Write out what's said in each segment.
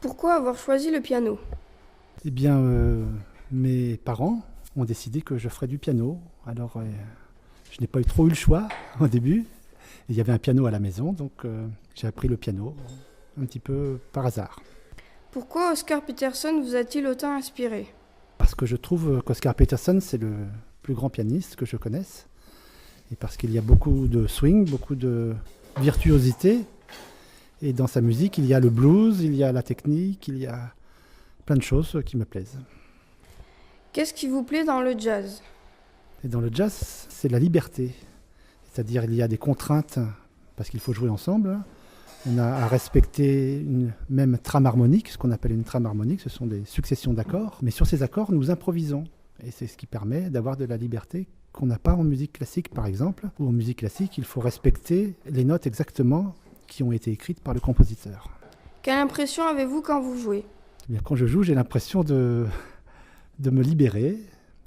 Pourquoi avoir choisi le piano? Eh bien, mes parents ont décidé que je ferais du piano. Alors, je n'ai pas trop eu le choix au début. Il y avait un piano à la maison, donc j'ai appris le piano un petit peu par hasard. Pourquoi Oscar Peterson vous a-t-il autant inspiré? Parce que je trouve qu'Oscar Peterson, c'est le plus grand pianiste que je connaisse. Et parce qu'il y a beaucoup de swing, beaucoup de virtuosité. Et dans sa musique, il y a le blues, il y a la technique, il y a plein de choses qui me plaisent. Qu'est-ce qui vous plaît dans le jazz? Et dans le jazz, c'est la liberté. C'est-à-dire il y a des contraintes, parce qu'il faut jouer ensemble. On a à respecter une même trame harmonique, ce qu'on appelle une trame harmonique, ce sont des successions d'accords. Mais sur ces accords, nous improvisons. Et c'est ce qui permet d'avoir de la liberté qu'on n'a pas en musique classique, par exemple. Ou en musique classique, il faut respecter les notes exactement qui ont été écrites par le compositeur. Quelle impression avez-vous quand vous jouez? Eh bien, quand je joue, j'ai l'impression de me libérer,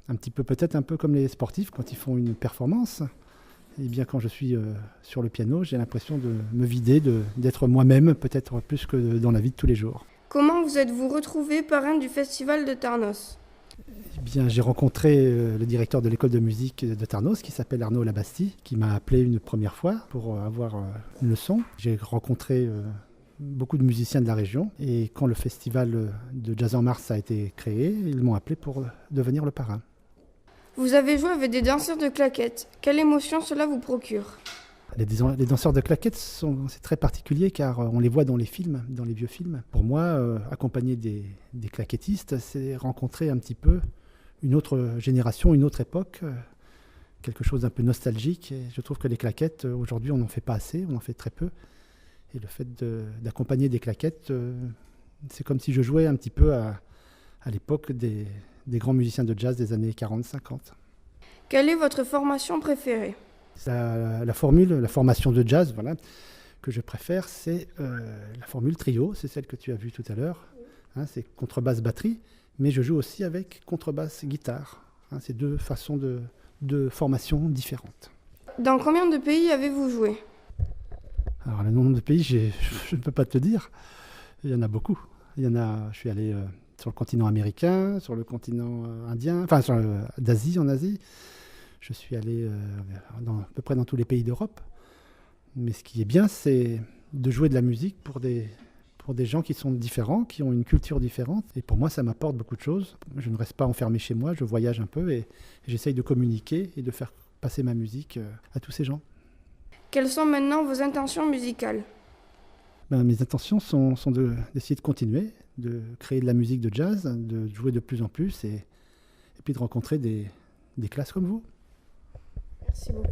un petit peu, peut-être un peu comme les sportifs quand ils font une performance. Et bien, quand je suis sur le piano, j'ai l'impression de me vider, d'être moi-même, peut-être plus que dans la vie de tous les jours. Comment vous êtes-vous retrouvé parrain du festival de Tarnos? Eh bien, j'ai rencontré le directeur de l'école de musique de Tarnos, qui s'appelle Arnaud Labastie, qui m'a appelé une première fois pour avoir une leçon. J'ai rencontré beaucoup de musiciens de la région, et quand le festival de Jazz en Mars a été créé, ils m'ont appelé pour devenir le parrain. Vous avez joué avec des danseurs de claquettes. Quelle émotion cela vous procure? Les danseurs de claquettes, c'est très particulier car on les voit dans les films, dans les vieux films. Pour moi, accompagner des claquettistes, c'est rencontrer un petit peu une autre génération, une autre époque, quelque chose d'un peu nostalgique. Et je trouve que les claquettes, aujourd'hui, on n'en fait pas assez, on en fait très peu. Et le fait d'accompagner des claquettes, c'est comme si je jouais un petit peu à l'époque des grands musiciens de jazz des années 40-50. Quelle est votre formation préférée? La formation de jazz, voilà, que je préfère, c'est la formule trio, c'est celle que tu as vue tout à l'heure. Hein, c'est contrebasse batterie, mais je joue aussi avec contrebasse guitare. Hein, c'est deux façons de formation différentes. Dans combien de pays avez-vous joué? Alors le nombre de pays, je ne peux pas te dire. Il y en a beaucoup. Je suis allé sur le continent américain, sur le continent indien, enfin d'Asie, en Asie. Je suis allé à peu près dans tous les pays d'Europe. Mais ce qui est bien, c'est de jouer de la musique pour des gens qui sont différents, qui ont une culture différente. Et pour moi, ça m'apporte beaucoup de choses. Je ne reste pas enfermé chez moi, je voyage un peu et j'essaye de communiquer et de faire passer ma musique à tous ces gens. Quelles sont maintenant vos intentions musicales? Mes intentions sont d'essayer de continuer, de créer de la musique de jazz, de jouer de plus en plus et puis de rencontrer des classes comme vous. Merci beaucoup.